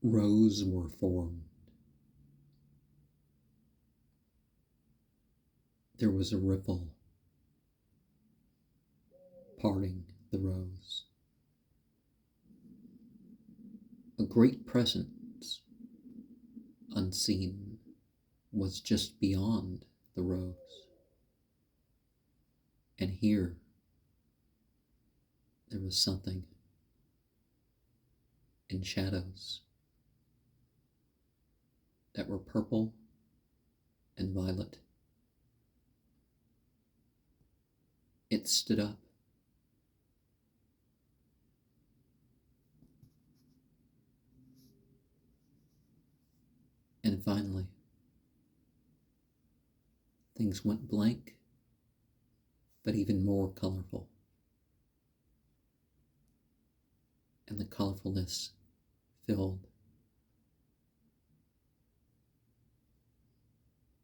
rows were formed. There was a ripple parting the rows. A great presence, unseen, was just beyond the rows. And here, there was something in shadows that were purple and violet. It stood up. And finally, things went blank, but even more colorful. And the colorfulness filled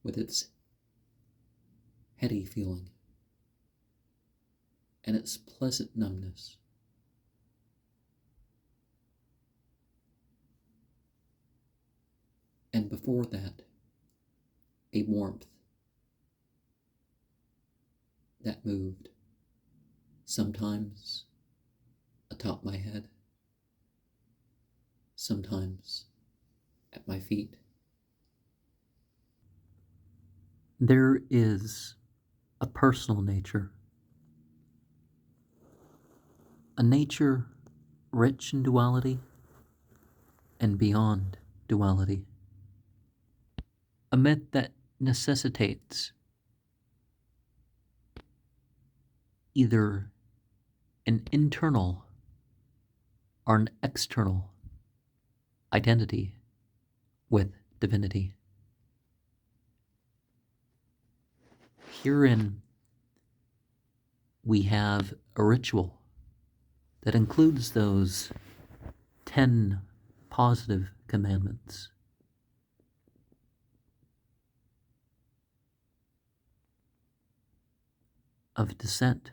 with its heady feeling and its pleasant numbness. And before that, a warmth that moved, sometimes atop my head, sometimes at my feet. There is a personal nature, a nature rich in duality and beyond duality, a myth that necessitates either an internal or an external identity with divinity. Herein, we have a ritual that includes those 10 positive commandments. Of descent.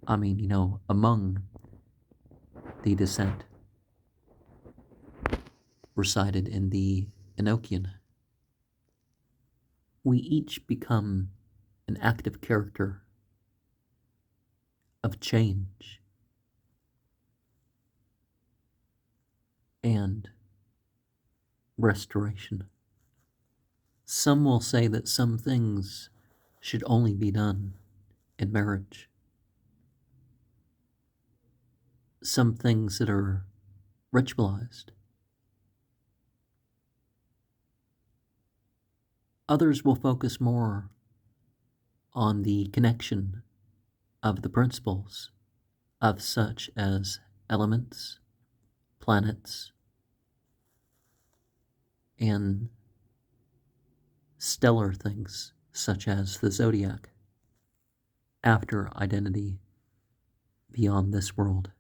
Among the descent recited in the Enochian, we each become an active character of change and restoration. Some will say that some things should only be done in marriage. Some things that are ritualized. Others will focus more on the connection of the principles of such as elements, planets, and stellar things such as the zodiac, after identity beyond this world.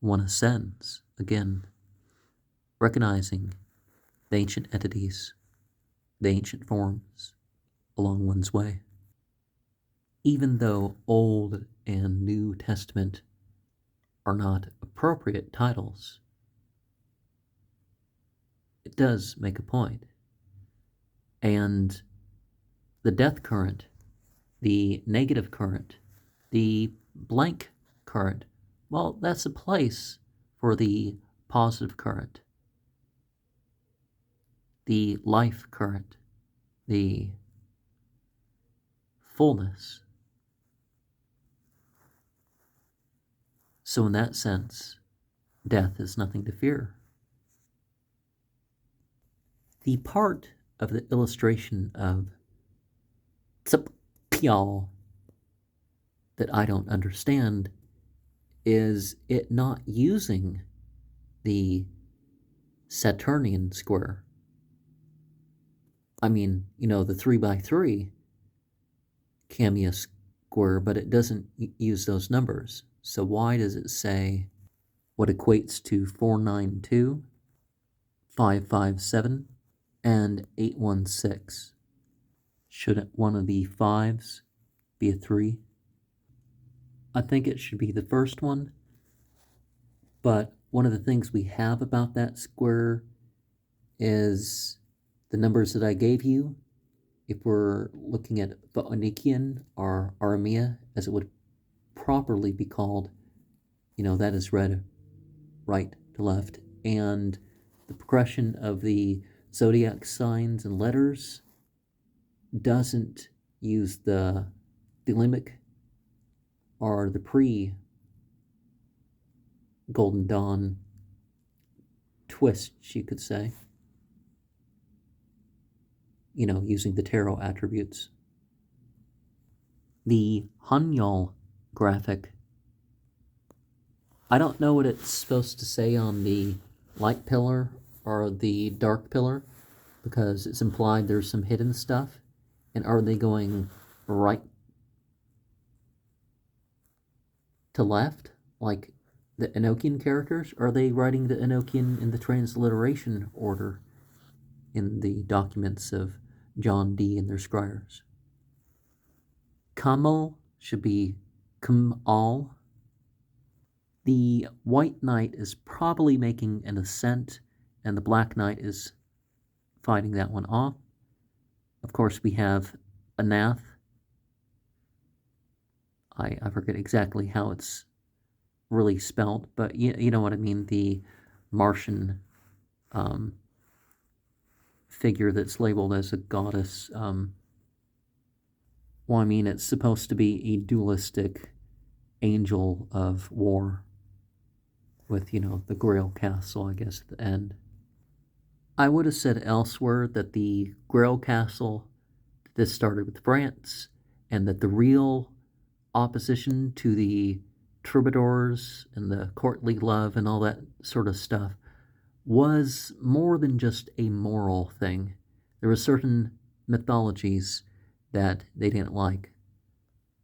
One ascends, again, recognizing the ancient entities, the ancient forms along one's way. Even though Old and New Testament are not appropriate titles, it does make a point. And the death current, the negative current, the blank current, well, that's a place for the positive current, the life current, the fullness. So in that sense, death is nothing to fear. The part of the illustration of Thabion that I don't understand is it not using the Saturnian square. The 3x3 cameo square, but it doesn't use those numbers. So why does it say what equates to 492, 557, and 816? Shouldn't one of the 5s be a 3? I think it should be the first one But one of the things we have about that square is the numbers that I gave you. If we're looking at Phoenician or Aramea, as it would properly be called, that is read right to left. And the progression of the zodiac signs and letters doesn't use the Thelemic or the pre Golden Dawn twists, you could say, using the tarot attributes. The Hanyal graphic, I don't know what it's supposed to say on the light pillar or the dark pillar, because it's implied there's some hidden stuff. And are they going right to left, like the Enochian characters? Or are they writing the Enochian in the transliteration order in the documents of John Dee and their scryers? Kamal should be Kamal. The White Knight is probably making an ascent, and the Black Knight is fighting that one off. Of course, we have Anath. I forget exactly how it's really spelled, but you know what I mean, the Martian figure that's labeled as a goddess. It's supposed to be a dualistic angel of war with, the Grail Castle, I guess, at the end. I would have said elsewhere that the Grail Castle, this started with France, and that the real opposition to the troubadours and the courtly love and all that sort of stuff was more than just a moral thing. There were certain mythologies that they didn't like.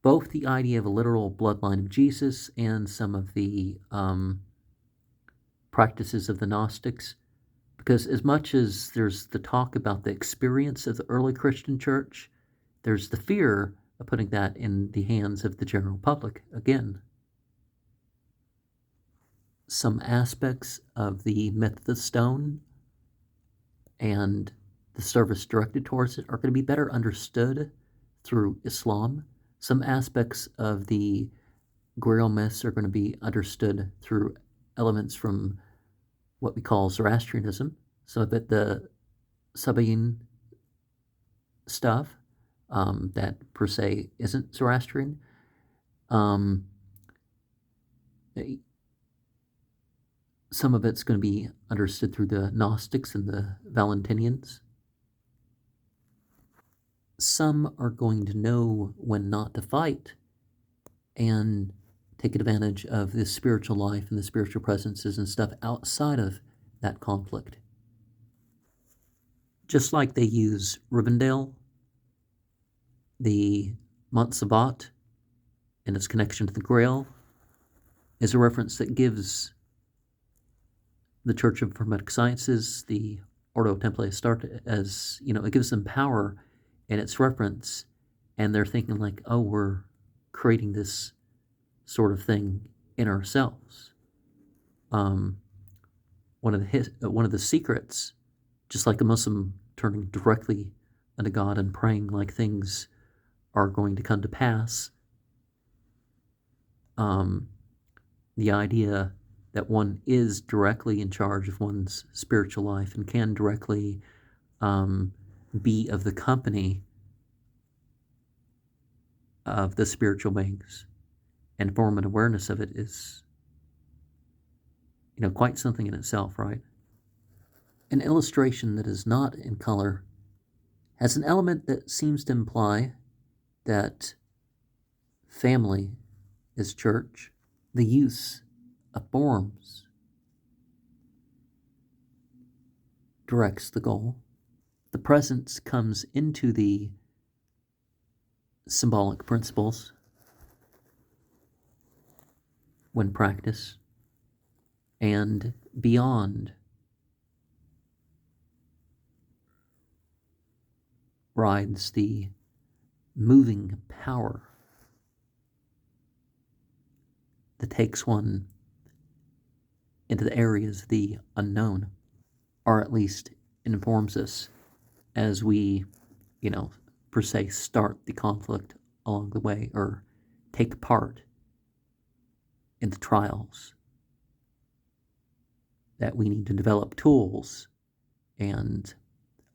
Both the idea of a literal bloodline of Jesus and some of the practices of the Gnostics, because as much as there's the talk about the experience of the early Christian church, there's the fear of putting that in the hands of the general public again. Some aspects of the myth of the stone and the service directed towards it are going to be better understood through Islam. Some aspects of the Grail myths are going to be understood through elements from what we call Zoroastrianism, so that the Thabion stuff that per se isn't Zoroastrian, some of it's going to be understood through the Gnostics and the Valentinians. Some are going to know when not to fight and take advantage of the spiritual life and the spiritual presences and stuff outside of that conflict. Just like they use Rivendell, the Mont Sabat, and its connection to the Grail is a reference that gives the Church of Hermetic Sciences, the Ordo Templi Astarte, as, it gives them power in its reference, and they're thinking like, oh, we're creating this sort of thing in ourselves. One of the secrets, just like a Muslim turning directly unto God and praying like things are going to come to pass, the idea that one is directly in charge of one's spiritual life and can directly be of the company of the spiritual beings and form an awareness of it is, quite something in itself, right? An illustration that is not in color has an element that seems to imply that family is church. The use of forms directs the goal. The presence comes into the symbolic principles when practiced, and beyond rides the moving power that takes one into the areas of the unknown, or at least it informs us as we, per se, start the conflict along the way or take part in the trials, that we need to develop tools and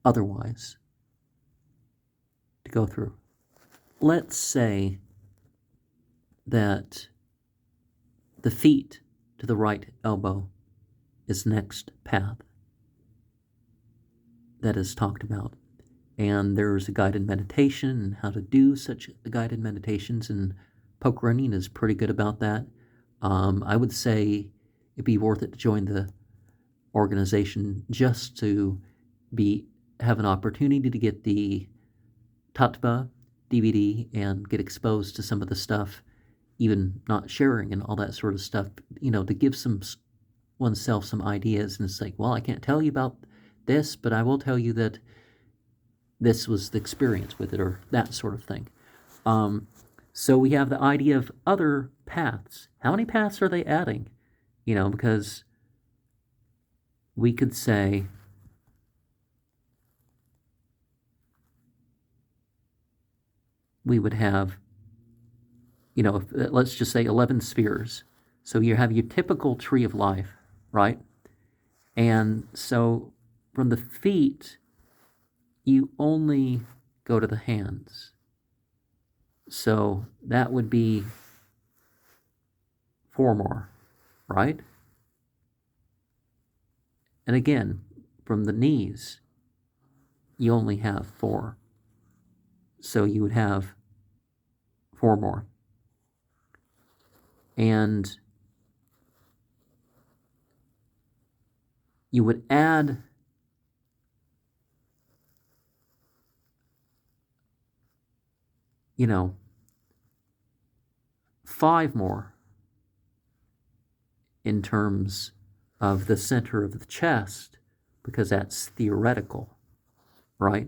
otherwise to go through. Let's say that the feet to the right elbow is the next path that is talked about. And there's a guided meditation and how to do such guided meditations, and Poke Running is pretty good about that. I would say it'd be worth it to join the organization just to have an opportunity to get the Tattva DVD and get exposed to some of the stuff, even not sharing and all that sort of stuff, to give oneself some ideas. And it's like, well, I can't tell you about this, but I will tell you that this was the experience with it, or that sort of thing. So we have the idea of other paths. How many paths are they adding? Because we could say, we would have, let's just say 11 spheres. So you have your typical tree of life, right? And so from the feet, you only go to the hands. So that would be 4 more, right? And again, from the knees, you only have 4. So you would have 4 more. And you would add you know, 5 more in terms of the center of the chest, because that's theoretical, right?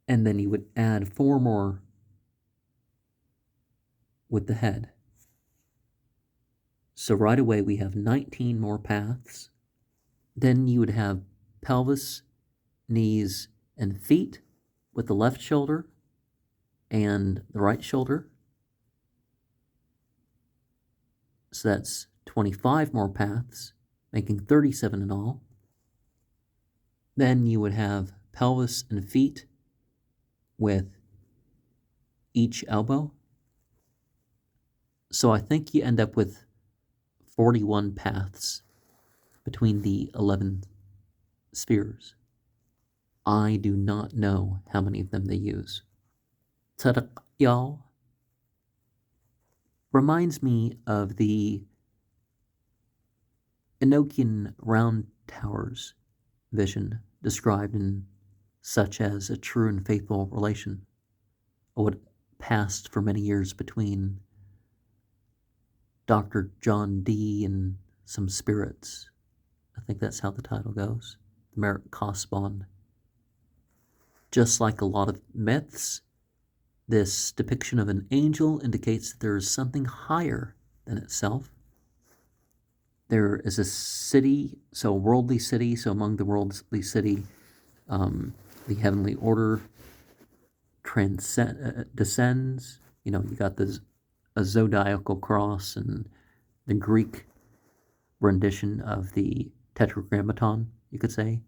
And then you would add 4 more with the head. So right away we have 19 more paths. Then you would have pelvis, knees, and feet with the left shoulder and the right shoulder. So that's 25 more paths, making 37 in all. Then you would have pelvis and feet with each elbow. So I think you end up with 41 paths between the 11 spheres. I do not know how many of them they use. Thabion reminds me of the Enochian round towers vision described in such as a true and faithful relation, what passed for many years between Dr. John Dee and some spirits. I think that's how the title goes. The Merit Cost Bond. Just like a lot of myths, this depiction of an angel indicates that there is something higher than itself. There is a city, so worldly city, so among the worldly city, the heavenly order descends. You got a zodiacal cross and the Greek rendition of the tetragrammaton, you could say.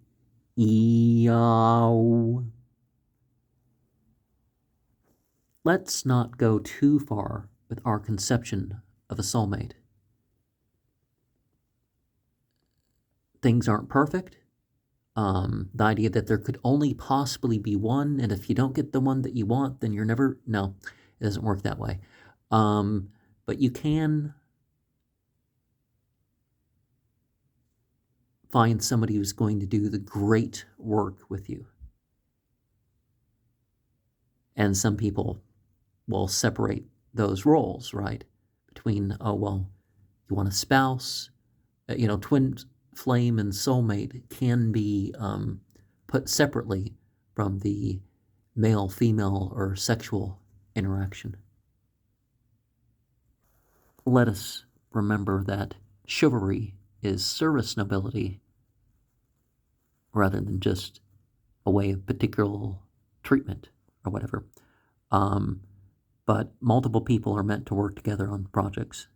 Eow. Let's not go too far with our conception of a soulmate. Things aren't perfect. The idea that there could only possibly be one, and if you don't get the one that you want, then you're never... No, it doesn't work that way. But you can find somebody who's going to do the great work with you. And some people will separate those roles, right? Between, you want a spouse, twin flame and soulmate can be put separately from the male-female or sexual interaction. Let us remember that chivalry is service nobility rather than just a way of particular treatment or whatever. But multiple people are meant to work together on projects,